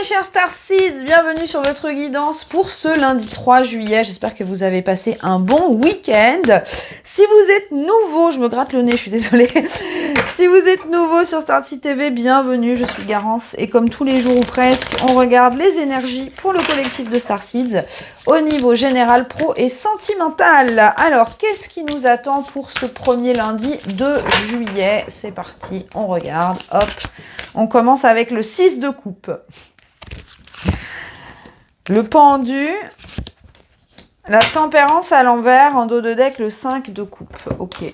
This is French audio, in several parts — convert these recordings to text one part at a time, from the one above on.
mes chers Starseeds, bienvenue sur votre guidance pour ce lundi 3 juillet. J'espère que vous avez passé un bon week-end. Si vous êtes nouveau, je me gratte le nez, je suis désolée. Si vous êtes nouveau sur Starseed TV, bienvenue, je suis Garance. Et comme tous les jours ou presque, on regarde les énergies pour le collectif de Starseeds au niveau général, pro et sentimental. Alors, qu'est-ce qui nous attend pour ce premier lundi de juillet? C'est parti, on regarde, hop. On commence avec le 6 de coupe. Le pendu. La tempérance à l'envers. En dos de deck, le 5 de coupe. Ok.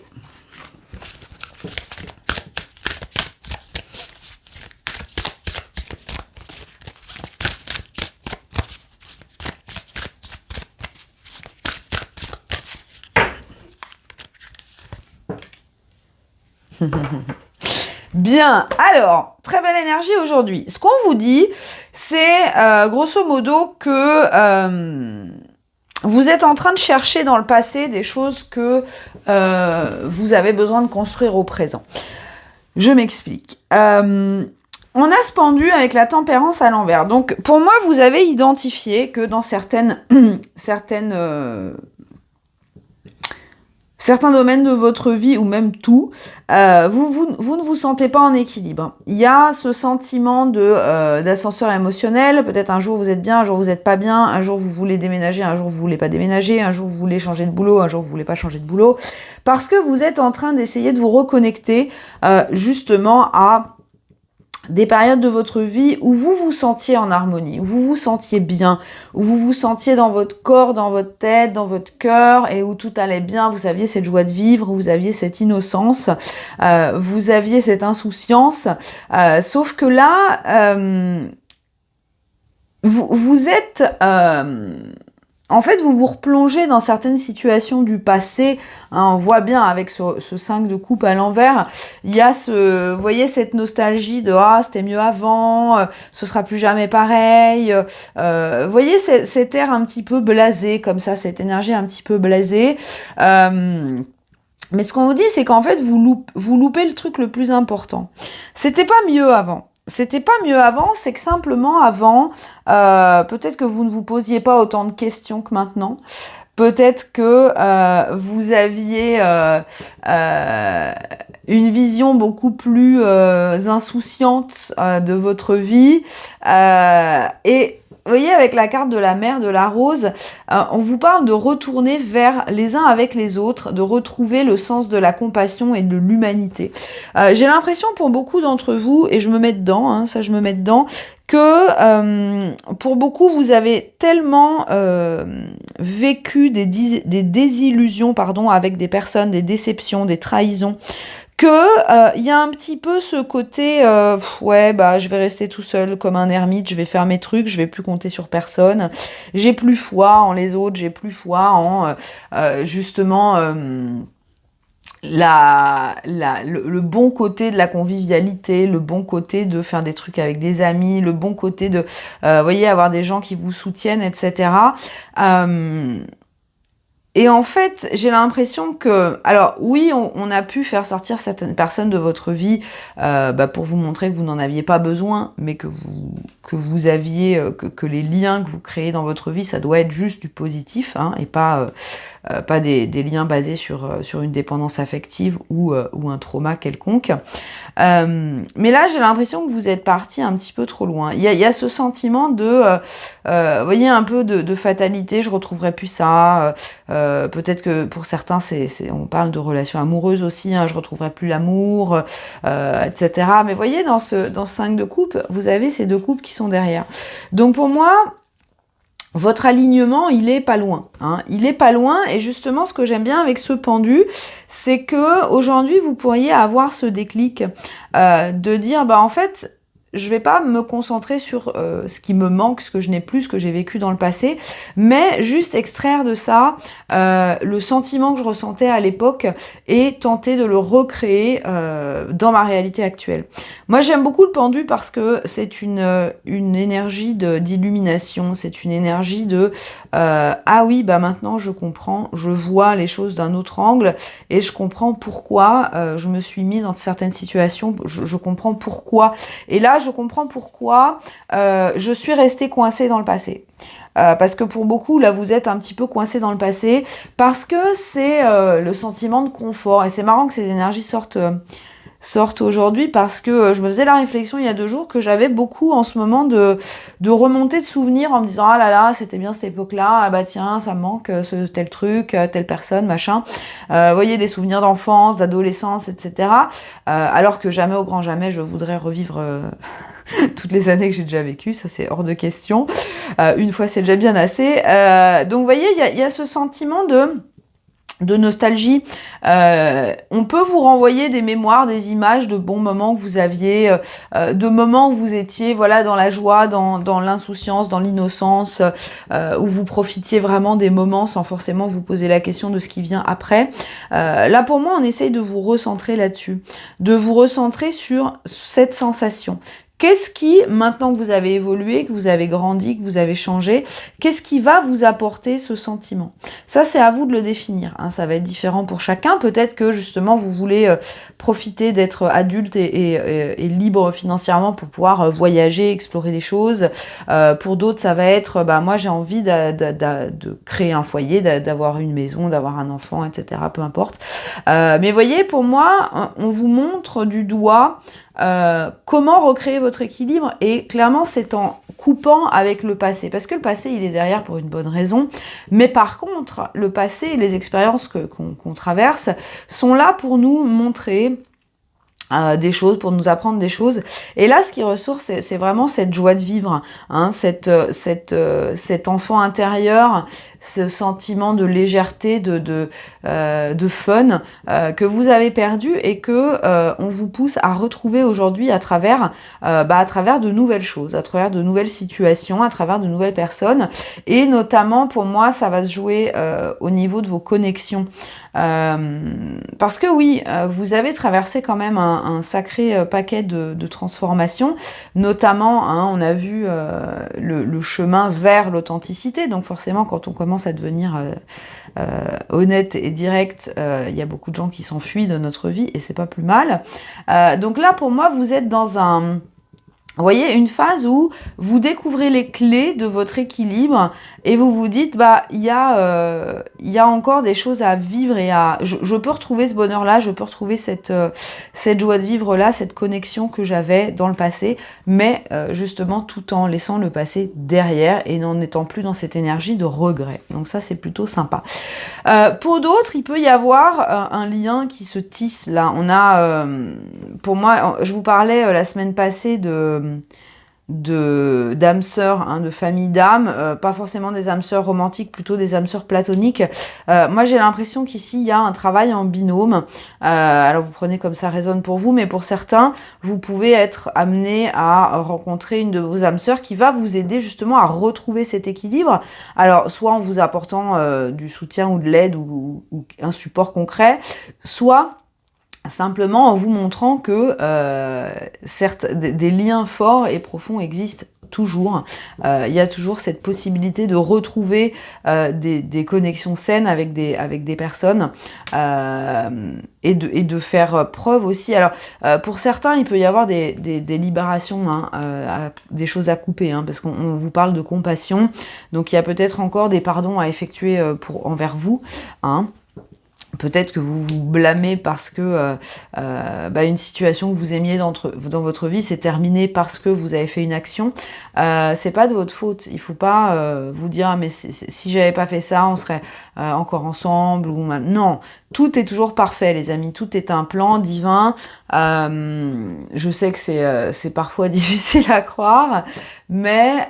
Bien, alors, très belle énergie aujourd'hui. Ce qu'on vous dit, c'est grosso modo que vous êtes en train de chercher dans le passé des choses que vous avez besoin de construire au présent. Je m'explique. On a ce pendu avec la tempérance à l'envers. Donc, pour moi, vous avez identifié que dans certains domaines de votre vie, ou même tout, vous ne vous sentez pas en équilibre. Il y a ce sentiment d'ascenseur émotionnel. Peut-être un jour vous êtes bien, un jour vous n'êtes pas bien, un jour vous voulez déménager, un jour vous voulez pas déménager, un jour vous voulez changer de boulot, un jour vous voulez pas changer de boulot. Parce que vous êtes en train d'essayer de vous reconnecter justement à des périodes de votre vie où vous vous sentiez en harmonie, où vous vous sentiez bien, où vous vous sentiez dans votre corps, dans votre tête, dans votre cœur, et où tout allait bien, vous aviez cette joie de vivre, vous aviez cette innocence, vous aviez cette insouciance, sauf que là, vous êtes... en fait, vous vous replongez dans certaines situations du passé. Hein, on voit bien avec ce 5 de coupe à l'envers, il y a vous voyez cette nostalgie de « Ah, c'était mieux avant, ce sera plus jamais pareil ». Vous voyez cet air un petit peu blasé, comme ça, cette énergie un petit peu blasée. Mais ce qu'on vous dit, c'est qu'en fait, vous loupez le truc le plus important. C'était pas mieux avant. C'était pas mieux avant, c'est que simplement avant, peut-être que vous ne vous posiez pas autant de questions que maintenant. Peut-être que vous aviez une vision beaucoup plus insouciante de votre vie. Et vous voyez, avec la carte de la mer, de la rose, on vous parle de retourner vers les uns avec les autres, de retrouver le sens de la compassion et de l'humanité. J'ai l'impression pour beaucoup d'entre vous, et je me mets dedans, hein, ça je me mets dedans, que pour beaucoup, vous avez tellement vécu des désillusions, avec des personnes, des déceptions, des trahisons, que y a un petit peu ce côté ouais, bah je vais rester tout seul comme un ermite, je vais faire mes trucs, je vais plus compter sur personne, j'ai plus foi en les autres, j'ai plus foi en justement le bon côté de la convivialité, le bon côté de faire des trucs avec des amis, le bon côté de voyez, avoir des gens qui vous soutiennent, etc. Et en fait, j'ai l'impression que... Alors oui, on a pu faire sortir certaines personnes de votre vie pour vous montrer que vous n'en aviez pas besoin, mais que vous aviez... que les liens que vous créez dans votre vie, ça doit être juste du positif, hein, et pas des liens basés sur une dépendance affective ou un trauma quelconque. Mais là, j'ai l'impression que vous êtes parti un petit peu trop loin. Il y a ce sentiment de... vous voyez, un peu de fatalité, je retrouverai plus ça... peut-être que pour certains, on parle de relations amoureuses aussi, hein, je retrouverai plus l'amour, etc. Mais vous voyez, dans ce 5 de coupe, vous avez ces deux coupes qui sont derrière. Donc pour moi, votre alignement, il est pas loin. Hein. Il est pas loin, et justement, ce que j'aime bien avec ce pendu, c'est que aujourd'hui, vous pourriez avoir ce déclic de dire, bah en fait, je vais pas me concentrer sur ce qui me manque, ce que je n'ai plus, ce que j'ai vécu dans le passé, mais juste extraire de ça le sentiment que je ressentais à l'époque et tenter de le recréer dans ma réalité actuelle. Moi, j'aime beaucoup le pendu parce que c'est une énergie d'illumination, c'est une énergie de ah oui, bah maintenant je comprends, je vois les choses d'un autre angle et je comprends pourquoi je me suis mis dans certaines situations, je comprends pourquoi. Et là, je comprends pourquoi je suis restée coincée dans le passé. Parce que pour beaucoup, là, vous êtes un petit peu coincé dans le passé, parce que c'est le sentiment de confort. Et c'est marrant que ces énergies sortent aujourd'hui, parce que je me faisais la réflexion il y a 2 jours que j'avais beaucoup en ce moment de remontées de souvenirs en me disant « Ah là là, c'était bien cette époque-là, ah bah tiens, ça me manque ce tel truc, telle personne, machin. » Vous voyez, des souvenirs d'enfance, d'adolescence, etc. Alors que jamais, au grand jamais, je voudrais revivre... toutes les années que j'ai déjà vécues, ça c'est hors de question. Une fois c'est déjà bien assez. Donc vous voyez, il y a ce sentiment de nostalgie. On peut vous renvoyer des mémoires, des images de bons moments que vous aviez, de moments où vous étiez voilà dans la joie, dans l'insouciance, dans l'innocence, où vous profitiez vraiment des moments sans forcément vous poser la question de ce qui vient après. Là pour moi, on essaye de vous recentrer là-dessus, de vous recentrer sur cette sensation. Qu'est-ce qui, maintenant que vous avez évolué, que vous avez grandi, que vous avez changé, qu'est-ce qui va vous apporter ce sentiment? Ça, c'est à vous de le définir. Hein. Ça va être différent pour chacun. Peut-être que, justement, vous voulez profiter d'être adulte et libre financièrement pour pouvoir voyager, explorer des choses. Pour d'autres, ça va être, bah, moi, j'ai envie de créer un foyer, d'avoir une maison, d'avoir un enfant, etc. Peu importe. Mais voyez, pour moi, on vous montre du doigt comment recréer votre équilibre, et clairement c'est en coupant avec le passé, parce que le passé il est derrière pour une bonne raison, mais par contre le passé et les expériences qu'on traverse sont là pour nous montrer des choses, pour nous apprendre des choses. Et là, ce qui ressort, c'est vraiment cette joie de vivre, hein, cet enfant intérieur, ce sentiment de légèreté, de fun que vous avez perdu et que on vous pousse à retrouver aujourd'hui à travers de nouvelles choses, à travers de nouvelles situations, à travers de nouvelles personnes. Et notamment, pour moi, ça va se jouer au niveau de vos connexions. Parce que oui, vous avez traversé quand même un sacré paquet de transformations, notamment, hein, on a vu le chemin vers l'authenticité, donc forcément quand on commence à devenir honnête et direct, il y a beaucoup de gens qui s'enfuient de notre vie et c'est pas plus mal. Donc là pour moi vous êtes dans vous voyez, une phase où vous découvrez les clés de votre équilibre et vous vous dites, bah, il y a encore des choses à vivre et je peux retrouver ce bonheur-là, je peux retrouver cette joie de vivre-là, cette connexion que j'avais dans le passé, mais justement tout en laissant le passé derrière et n'en étant plus dans cette énergie de regret. Donc ça, c'est plutôt sympa. Pour d'autres, il peut y avoir un lien qui se tisse là. On a, pour moi, je vous parlais la semaine passée d'âmes sœurs, hein, de famille d'âmes, pas forcément des âmes sœurs romantiques, plutôt des âmes sœurs platoniques. Moi j'ai l'impression qu'ici il y a un travail en binôme. Alors vous prenez comme ça résonne pour vous, mais pour certains, vous pouvez être amené à rencontrer une de vos âmes sœurs qui va vous aider justement à retrouver cet équilibre. Alors soit en vous apportant du soutien ou de l'aide ou un support concret, soit simplement en vous montrant que certes des liens forts et profonds existent toujours. Il y a toujours cette possibilité de retrouver des connexions saines avec des personnes et de faire preuve aussi. Alors pour certains il peut y avoir des libérations, hein, des choses à couper, hein, parce qu'on vous parle de compassion, donc il y a peut-être encore des pardons à effectuer envers vous, hein. Peut-être que vous vous blâmez parce que une situation que vous aimiez dans votre vie s'est terminée parce que vous avez fait une action. C'est pas de votre faute. Il faut pas vous dire mais si j'avais pas fait ça, on serait encore ensemble. Non, tout est toujours parfait, les amis. Tout est un plan divin. Je sais que c'est parfois difficile à croire, mais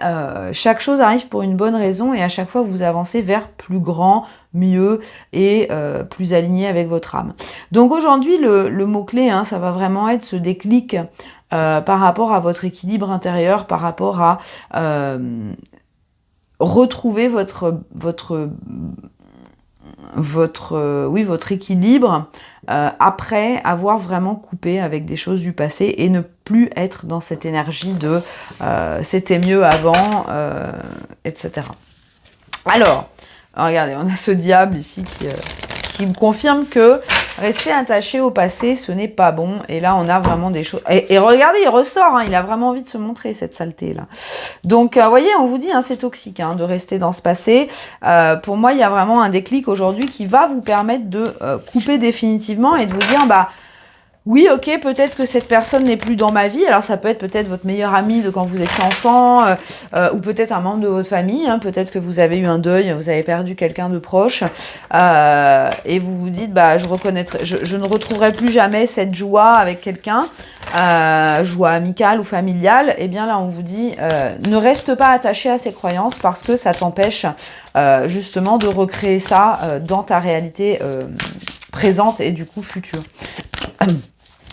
chaque chose arrive pour une bonne raison et à chaque fois vous avancez vers plus grand, mieux et plus aligné avec votre âme. Donc aujourd'hui, le mot-clé, hein, ça va vraiment être ce déclic par rapport à votre équilibre intérieur, par rapport à retrouver votre équilibre après avoir vraiment coupé avec des choses du passé et ne plus être dans cette énergie de c'était mieux avant, etc. Alors, regardez, on a ce diable ici qui me confirme que rester attaché au passé, ce n'est pas bon. Et là, on a vraiment des choses... Et regardez, il ressort, hein, il a vraiment envie de se montrer, cette saleté-là. Donc, vous voyez, on vous dit, hein, c'est toxique de rester dans ce passé. Pour moi, il y a vraiment un déclic aujourd'hui qui va vous permettre de couper définitivement et de vous dire, bah... Oui, ok, peut-être que cette personne n'est plus dans ma vie. Alors, ça peut être peut-être votre meilleur ami de quand vous étiez enfant, ou peut-être un membre de votre famille. Peut-être que vous avez eu un deuil, vous avez perdu quelqu'un de proche, et vous vous dites, bah, je ne retrouverai plus jamais cette joie avec quelqu'un, joie amicale ou familiale. Et bien là, on vous dit, ne reste pas attaché à ces croyances parce que ça t'empêche justement de recréer ça dans ta réalité présente et du coup future.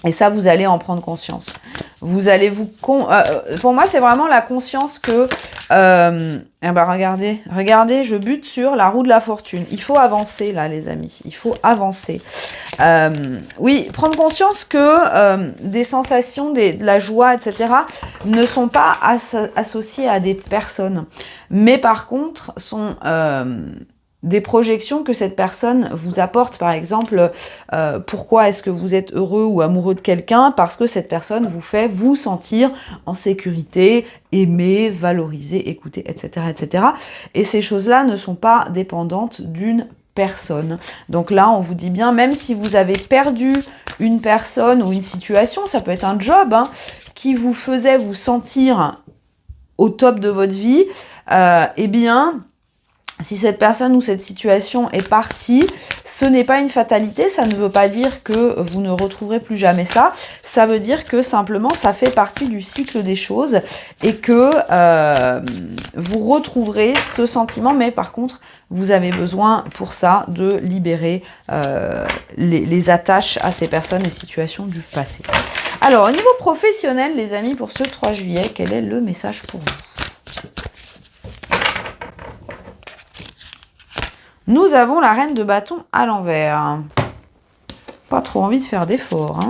Et ça, vous allez en prendre conscience. Vous allez vous... pour moi, c'est vraiment la conscience que... regardez, je bute sur la roue de la fortune. Il faut avancer, là, les amis. Il faut avancer. Oui, prendre conscience que des sensations, de la joie, etc., ne sont pas associées à des personnes. Mais par contre, sont... des projections que cette personne vous apporte. Par exemple, pourquoi est-ce que vous êtes heureux ou amoureux de quelqu'un? Parce que cette personne vous fait vous sentir en sécurité, aimé, valorisé, écouté, etc., etc. Et ces choses-là ne sont pas dépendantes d'une personne. Donc là, on vous dit bien, même si vous avez perdu une personne ou une situation, ça peut être un job qui vous faisait vous sentir au top de votre vie, eh bien... Si cette personne ou cette situation est partie, ce n'est pas une fatalité, ça ne veut pas dire que vous ne retrouverez plus jamais ça. Ça veut dire que simplement, ça fait partie du cycle des choses et que vous retrouverez ce sentiment. Mais par contre, vous avez besoin pour ça de libérer les attaches à ces personnes et situations du passé. Alors, au niveau professionnel, les amis, pour ce 3 juillet, quel est le message pour vous ? Nous avons la reine de bâton à l'envers. Pas trop envie de faire d'efforts.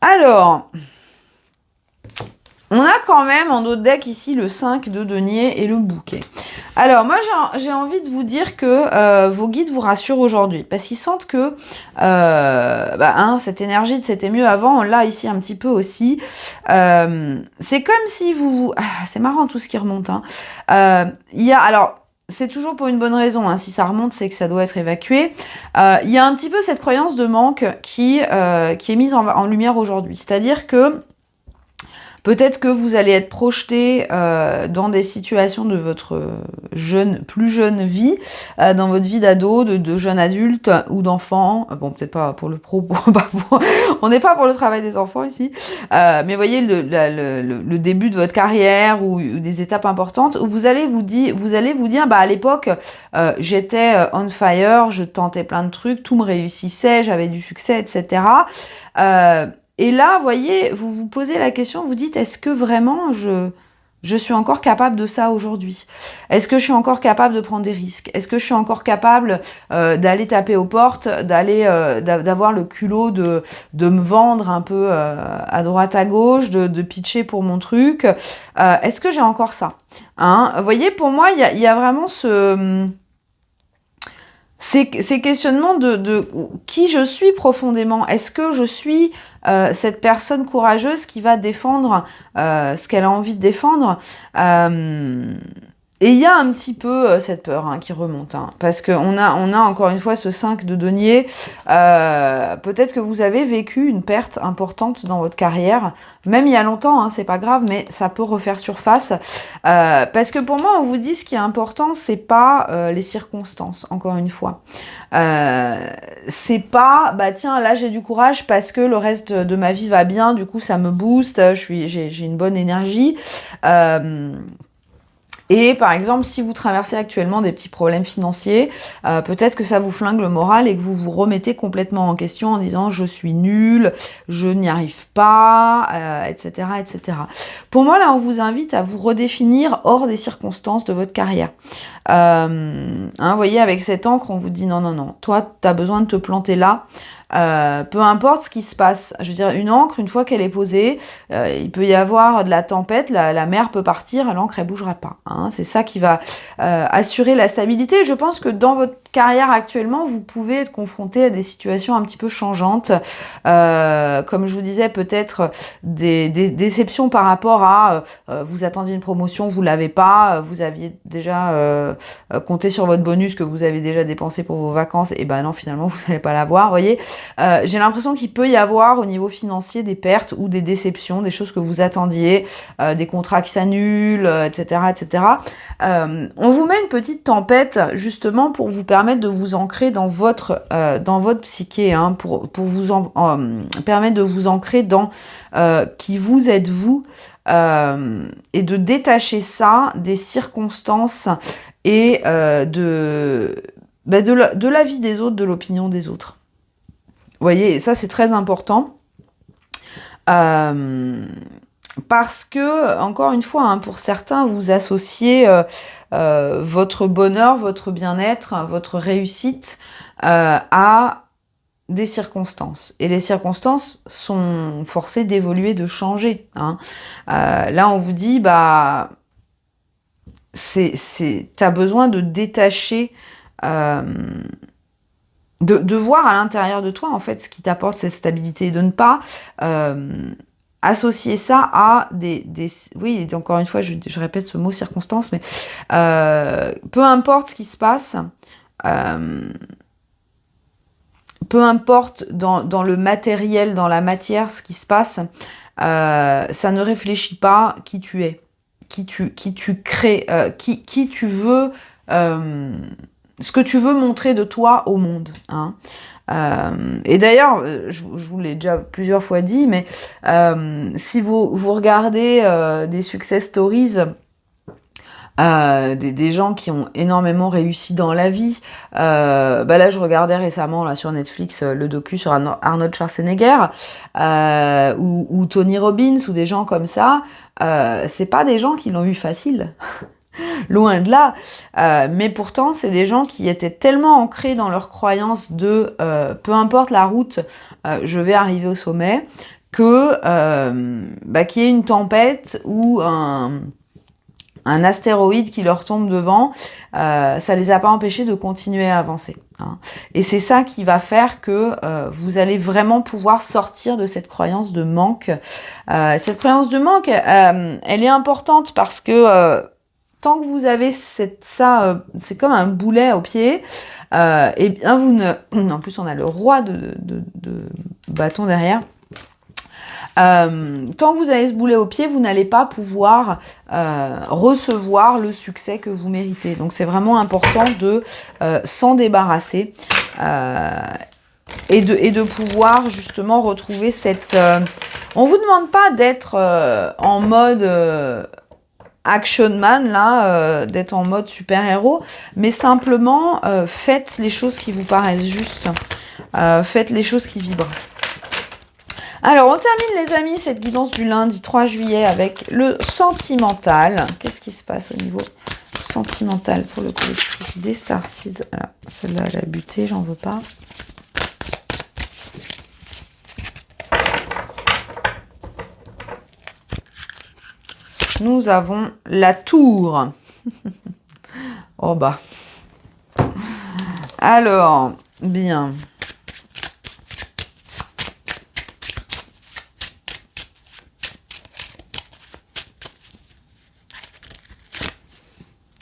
Alors, on a quand même en notre deck ici le 5 de denier et le bouquet. Alors, moi, j'ai envie de vous dire que vos guides vous rassurent aujourd'hui. Parce qu'ils sentent que cette énergie de c'était mieux avant, on l'a ici un petit peu aussi. C'est comme si vous... c'est marrant tout ce qui remonte. Alors... C'est toujours pour une bonne raison. Si ça remonte, c'est que ça doit être évacué. Il y a un petit peu cette croyance de manque qui est mise en lumière aujourd'hui. C'est-à-dire que peut-être que vous allez être projeté dans des situations de votre plus jeune vie, dans votre vie d'ado, de jeune adulte ou d'enfant. Bon, peut-être pas pour le pro, on n'est pas pour le travail des enfants ici. Mais voyez le début de votre carrière ou des étapes importantes où vous allez vous dire, à l'époque, j'étais on fire, je tentais plein de trucs, tout me réussissait, j'avais du succès, etc. Et là, vous voyez, vous vous posez la question, vous dites, est-ce que vraiment je suis encore capable de ça aujourd'hui? Est-ce que je suis encore capable de prendre des risques? Est-ce que je suis encore capable d'aller taper aux portes, d'avoir le culot de me vendre un peu à droite à gauche, de pitcher pour mon truc? Est-ce que j'ai encore ça? Vous voyez, pour moi, il y a vraiment ces questionnements de qui je suis profondément. Est-ce que je suis cette personne courageuse qui va défendre ce qu'elle a envie de défendre? Et il y a un petit peu cette peur qui remonte, parce qu'on a encore une fois ce 5 de denier. Peut-être que vous avez vécu une perte importante dans votre carrière, même il y a longtemps, c'est pas grave, mais ça peut refaire surface. Parce que pour moi, on vous dit ce qui est important, c'est pas les circonstances, encore une fois. C'est pas, tiens, là j'ai du courage parce que le reste de ma vie va bien, du coup ça me booste, j'ai une bonne énergie. Et par exemple, si vous traversez actuellement des petits problèmes financiers, peut-être que ça vous flingue le moral et que vous vous remettez complètement en question en disant je suis nulle, je n'y arrive pas, etc., etc. Pour moi, là, on vous invite à vous redéfinir hors des circonstances de votre carrière. Vous voyez, avec cette encre, on vous dit non, non, non, toi, tu as besoin de te planter là. Peu importe ce qui se passe. Je veux dire, une encre, une fois qu'elle est posée, il peut y avoir de la tempête, la mer peut partir, l'encre, elle bougera pas. Hein. C'est ça qui va assurer la stabilité. Je pense que dans votre carrière actuellement, vous pouvez être confronté à des situations un petit peu changeantes. Comme je vous disais, peut-être des déceptions par rapport à vous attendiez une promotion, vous l'avez pas, vous aviez déjà compté sur votre bonus que vous avez déjà dépensé pour vos vacances, et ben non, finalement, vous n'allez pas l'avoir, vous voyez. J'ai l'impression qu'il peut y avoir au niveau financier des pertes ou des déceptions, des choses que vous attendiez, des contrats qui s'annulent, etc., etc. On vous met une petite tempête justement pour vous permettre de vous ancrer dans votre psyché, hein, pour vous permettre de vous ancrer dans qui vous êtes vous, et de détacher ça des circonstances et de la vie des autres, de l'opinion des autres. Vous voyez, et ça c'est très important. Parce que, encore une fois, hein, pour certains, vous associez votre bonheur, votre bien-être, votre réussite à des circonstances. Et les circonstances sont forcées d'évoluer, de changer. Hein. Là, on vous dit, bah, t'as besoin de détacher, de voir à l'intérieur de toi, en fait, ce qui t'apporte cette stabilité, et de ne pas associer ça à oui, encore une fois, je répète ce mot circonstance, mais peu importe ce qui se passe, peu importe dans le matériel, dans la matière, ce qui se passe, ça ne réfléchit pas qui tu es, qui tu crées, qui tu veux, ce que tu veux montrer de toi au monde. Hein. Et d'ailleurs, je vous l'ai déjà plusieurs fois dit, mais si vous regardez des success stories, des gens qui ont énormément réussi dans la vie. Là, je regardais récemment là sur Netflix le docu sur Arnold Schwarzenegger ou Tony Robbins ou des gens comme ça. C'est pas des gens qui l'ont eu facile. Loin de là, mais pourtant c'est des gens qui étaient tellement ancrés dans leur croyance de peu importe la route, je vais arriver au sommet, que qu'il y ait une tempête ou un astéroïde qui leur tombe devant, ça les a pas empêchés de continuer à avancer. Hein. Et c'est ça qui va faire que vous allez vraiment pouvoir sortir de cette croyance de manque. Cette croyance de manque, elle est importante parce que tant que vous avez c'est comme un boulet au pied, et bien vous ne... En plus, on a le roi de bâton derrière. Tant que vous avez ce boulet au pied, vous n'allez pas pouvoir recevoir le succès que vous méritez. Donc, c'est vraiment important de s'en débarrasser et de pouvoir justement retrouver cette... On vous demande pas d'être en mode... action man là, d'être en mode super-héros, mais simplement faites les choses qui vous paraissent justes, faites les choses qui vibrent. Alors, on termine les amis cette guidance du lundi 3 juillet avec le sentimental. Qu'est-ce qui se passe au niveau sentimental pour le collectif des Starseeds? Alors, celle-là elle a buté, j'en veux pas. Nous avons la tour. Oh bah. Alors, bien.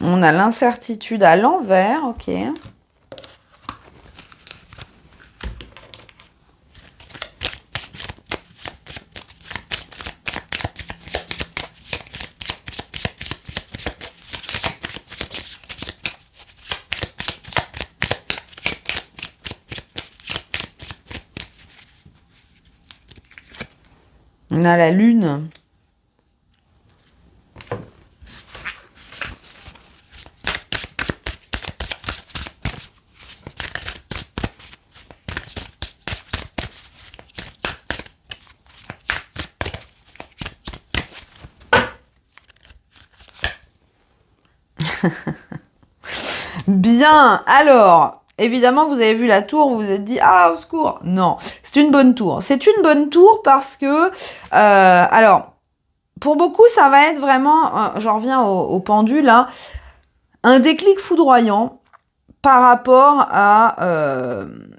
On a l'incertitude à l'envers, ok. On a la lune. Bien, alors, évidemment, vous avez vu la tour, vous vous êtes dit, ah, au secours. Non, c'est une bonne tour. C'est une bonne tour parce que, alors, pour beaucoup, ça va être vraiment, j'en reviens au pendule, hein, un déclic foudroyant par rapport à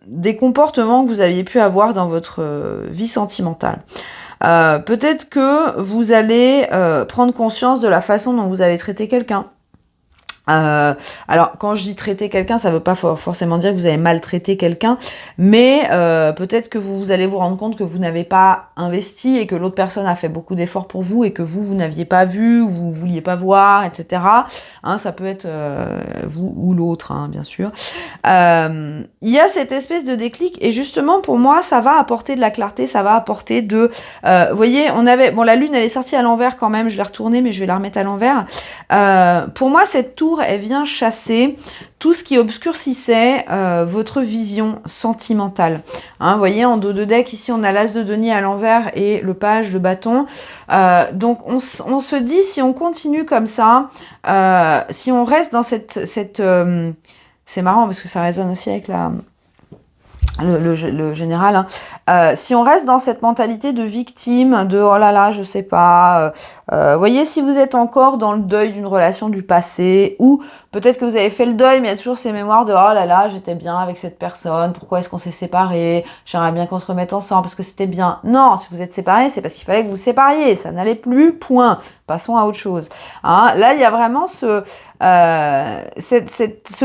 des comportements que vous aviez pu avoir dans votre vie sentimentale. Peut-être que vous allez prendre conscience de la façon dont vous avez traité quelqu'un. Alors, quand je dis traiter quelqu'un, ça veut pas forcément dire que vous avez maltraité quelqu'un, mais peut-être que vous allez vous rendre compte que vous n'avez pas investi et que l'autre personne a fait beaucoup d'efforts pour vous et que vous n'aviez pas vu, ou vous vouliez pas voir, etc. Hein, ça peut être vous ou l'autre, hein, bien sûr. Il y a cette espèce de déclic et justement, pour moi, ça va apporter de la clarté, ça va apporter de... vous voyez, on avait... Bon, la lune, elle est sortie à l'envers quand même, je l'ai retournée, mais je vais la remettre à l'envers. Pour moi, cette tour, elle vient chasser tout ce qui obscurcissait votre vision sentimentale. Hein, vous voyez, en dos de deck, ici, on a l'as de denier à l'envers et le page de bâton. Donc, on se dit, si on continue comme ça, si on reste dans cette c'est marrant parce que ça résonne aussi avec le général, hein. Si on reste dans cette mentalité de victime, de oh là là, je sais pas, voyez, si vous êtes encore dans le deuil d'une relation du passé, ou peut-être que vous avez fait le deuil, mais il y a toujours ces mémoires de oh là là, j'étais bien avec cette personne, pourquoi est-ce qu'on s'est séparés, j'aimerais bien qu'on se remette ensemble parce que c'était bien. Non, si vous êtes séparés, c'est parce qu'il fallait que vous vous sépariez, ça n'allait plus, point. Passons à autre chose. Hein, là, il y a vraiment ce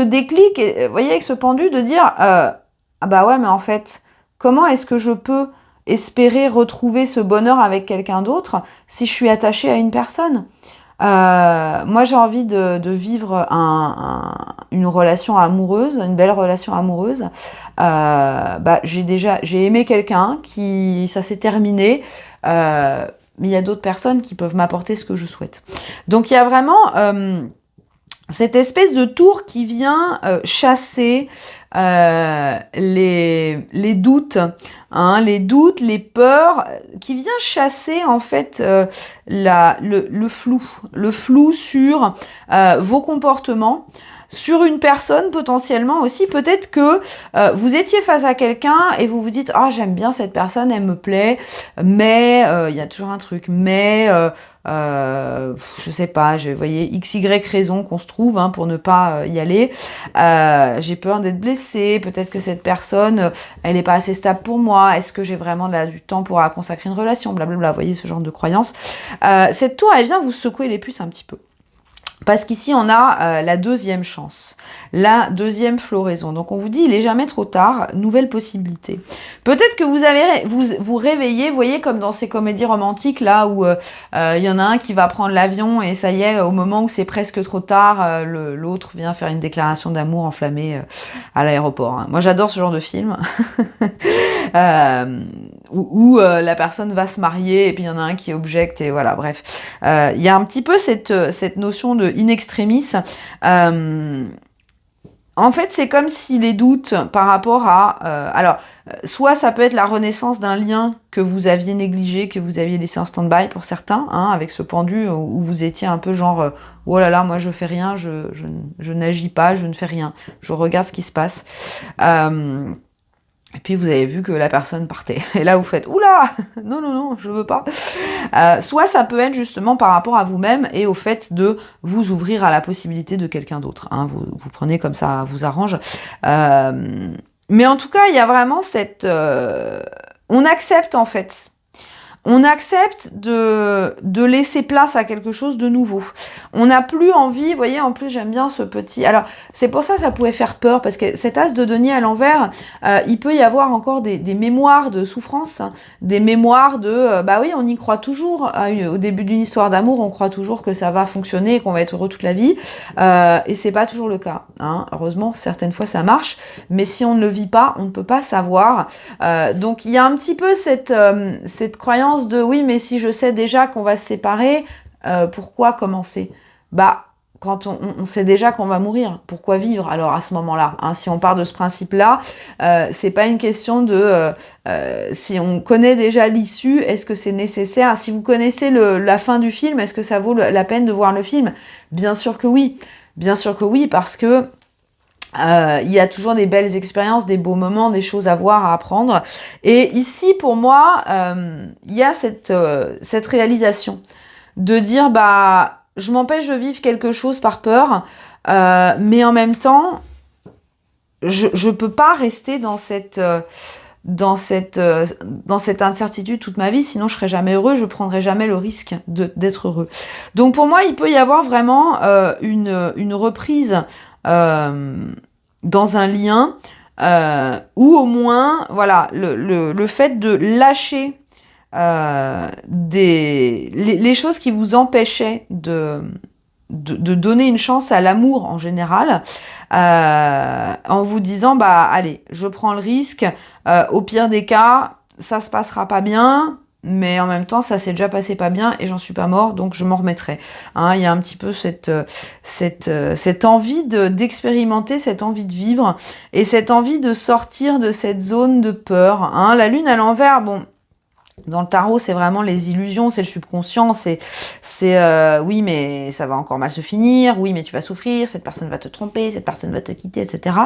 déclic, vous voyez, avec ce pendu de dire ah bah ouais, mais en fait, comment est-ce que je peux espérer retrouver ce bonheur avec quelqu'un d'autre si je suis attachée à une personne? Moi, j'ai envie de vivre une relation amoureuse, une belle relation amoureuse. J'ai aimé quelqu'un ça s'est terminé. Mais il y a d'autres personnes qui peuvent m'apporter ce que je souhaite. Donc, il y a vraiment cette espèce de tour qui vient chasser les doutes, hein, les peurs, qui vient chasser en fait le flou sur vos comportements, sur une personne potentiellement aussi. Peut-être que vous étiez face à quelqu'un et vous vous dites ah j'aime bien cette personne, elle me plaît, mais il y a toujours un truc, mais je sais pas, vous voyez, XY raison qu'on se trouve hein, pour ne pas y aller. J'ai peur d'être blessée, peut-être que cette personne, elle est pas assez stable pour moi, est-ce que j'ai vraiment du temps pour consacrer une relation, blablabla, vous voyez, ce genre de croyances. Cette tour, elle vient vous secouer les puces un petit peu. Parce qu'ici, on a la deuxième chance, la deuxième floraison. Donc, on vous dit, il est jamais trop tard, nouvelle possibilité. Peut-être que vous réveillez, vous voyez, comme dans ces comédies romantiques, là, où il y en a un qui va prendre l'avion et ça y est, au moment où c'est presque trop tard, l'autre vient faire une déclaration d'amour enflammée à l'aéroport. Hein. Moi, j'adore ce genre de film. Où la personne va se marier et puis il y en a un qui objecte et voilà, bref. Il y a un petit peu cette notion de in extremis. En fait, c'est comme si les doutes par rapport à... soit ça peut être la renaissance d'un lien que vous aviez négligé, que vous aviez laissé en stand-by pour certains, hein, avec ce pendu où vous étiez un peu genre oh là là, moi je fais rien, je n'agis pas, je ne fais rien, je regarde ce qui se passe. Et puis vous avez vu que la personne partait. Et là vous faites oula, non non non, je veux pas. Soit ça peut être justement par rapport à vous-même et au fait de vous ouvrir à la possibilité de quelqu'un d'autre. Hein. Vous prenez comme ça vous arrange. Mais en tout cas il y a vraiment on accepte en fait. On accepte de laisser place à quelque chose de nouveau. On n'a plus envie, vous voyez, en plus j'aime bien ce petit... Alors, c'est pour ça que ça pouvait faire peur, parce que cet as de denier à l'envers, il peut y avoir encore des mémoires de souffrance, hein, des mémoires de... bah oui, on y croit toujours. Au début d'une histoire d'amour, on croit toujours que ça va fonctionner et qu'on va être heureux toute la vie. Et c'est pas toujours le cas. Hein. Heureusement, certaines fois ça marche, mais si on ne le vit pas, on ne peut pas savoir. Donc, il y a un petit peu cette croyance de oui, mais si je sais déjà qu'on va se séparer, pourquoi commencer? Bah, quand on sait déjà qu'on va mourir, pourquoi vivre alors à ce moment-là, hein? Si on part de ce principe-là, c'est pas une question de si on connaît déjà l'issue, est-ce que c'est nécessaire? Si vous connaissez la fin du film, est-ce que ça vaut la peine de voir le film? Bien sûr que oui. Bien sûr que oui, parce que il y a toujours des belles expériences, des beaux moments, des choses à voir, à apprendre. Et ici, pour moi, il y a cette réalisation de dire, bah, je m'empêche de vivre quelque chose par peur, mais en même temps, je peux pas rester dans cette incertitude toute ma vie, sinon je serais jamais heureux, je prendrais jamais le risque d'être heureux. Donc pour moi, il peut y avoir vraiment une reprise dans un lien, ou au moins, voilà, le fait de lâcher les choses qui vous empêchaient de donner une chance à l'amour en général, en vous disant, bah allez, je prends le risque, au pire des cas, ça se passera pas bien, mais en même temps, ça s'est déjà passé pas bien et j'en suis pas mort, donc je m'en remettrai. Hein, il y a un petit peu cette envie d'expérimenter, cette envie de vivre et cette envie de sortir de cette zone de peur. Hein. La lune à l'envers, bon, dans le tarot, c'est vraiment les illusions, c'est le subconscient, c'est oui, mais ça va encore mal se finir, oui, mais tu vas souffrir, cette personne va te tromper, cette personne va te quitter, etc.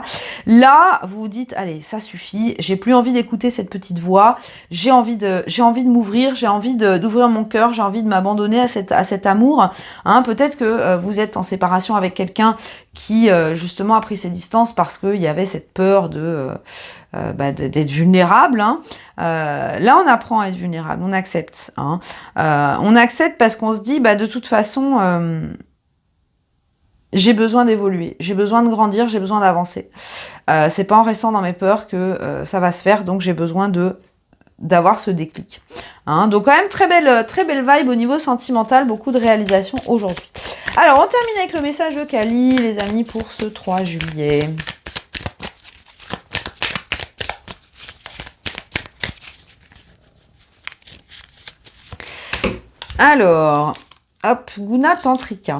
Là, vous vous dites, allez, ça suffit, j'ai plus envie d'écouter cette petite voix, j'ai envie de m'ouvrir, j'ai envie d'ouvrir mon cœur, j'ai envie de m'abandonner à cet amour. Hein, peut-être que vous êtes en séparation avec quelqu'un qui, justement, a pris ses distances parce qu'il y avait cette peur d'être vulnérable. Hein. Là, on apprend à être vulnérable, on accepte. Hein. On accepte parce qu'on se dit, bah, de toute façon, j'ai besoin d'évoluer, j'ai besoin de grandir, j'ai besoin d'avancer. C'est pas en restant dans mes peurs que ça va se faire, donc j'ai besoin d'avoir ce déclic. Hein. Donc quand même très belle vibe au niveau sentimental, beaucoup de réalisations aujourd'hui. Alors, on termine avec le message de Kali, les amis, pour ce 3 juillet. Alors, hop, Guna Tantrika.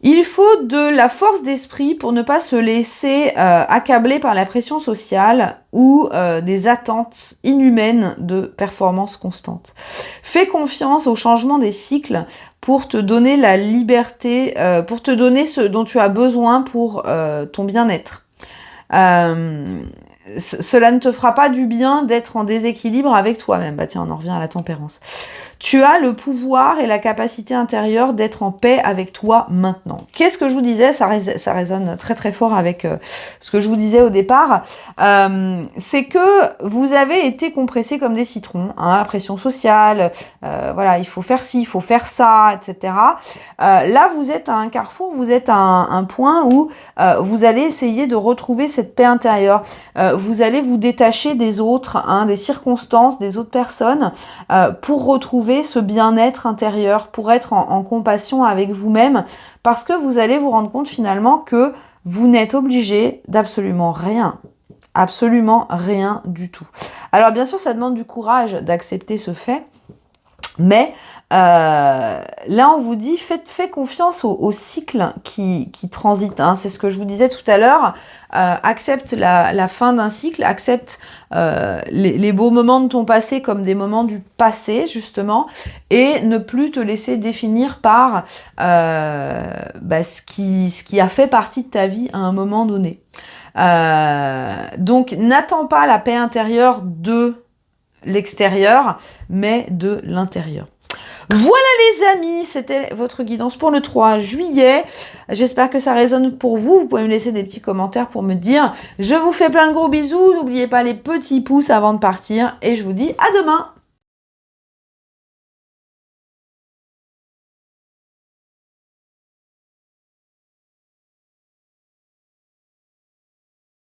Il faut de la force d'esprit pour ne pas se laisser accabler par la pression sociale ou des attentes inhumaines de performance constante. Fais confiance au changement des cycles pour te donner la liberté, pour te donner ce dont tu as besoin pour ton bien-être. Cela ne te fera pas du bien d'être en déséquilibre avec toi-même. Bah tiens, on en revient à la tempérance. Tu as le pouvoir et la capacité intérieure d'être en paix avec toi maintenant. Qu'est-ce que je vous disais? Ça résonne très très fort avec ce que je vous disais au départ. C'est que vous avez été compressés comme des citrons. Hein, la pression sociale, voilà, il faut faire ci, il faut faire ça, etc. Là, vous êtes à un carrefour, vous êtes à un point où vous allez essayer de retrouver cette paix intérieure. Vous allez vous détacher des autres, hein, des circonstances, des autres personnes, pour retrouver ce bien-être intérieur, pour être en compassion avec vous-même, parce que vous allez vous rendre compte finalement que vous n'êtes obligé d'absolument rien du tout. Alors bien sûr, ça demande du courage d'accepter ce fait, mais là, on vous dit, faites confiance au cycle qui transite. Hein. C'est ce que je vous disais tout à l'heure. Accepte la fin d'un cycle, accepte les beaux moments de ton passé comme des moments du passé, justement, et ne plus te laisser définir par ce qui a fait partie de ta vie à un moment donné. Donc, n'attends pas la paix intérieure de l'extérieur, mais de l'intérieur. Voilà les amis, c'était votre guidance pour le 3 juillet. J'espère que ça résonne pour vous. Vous pouvez me laisser des petits commentaires pour me dire. Je vous fais plein de gros bisous. N'oubliez pas les petits pouces avant de partir. Et je vous dis à demain.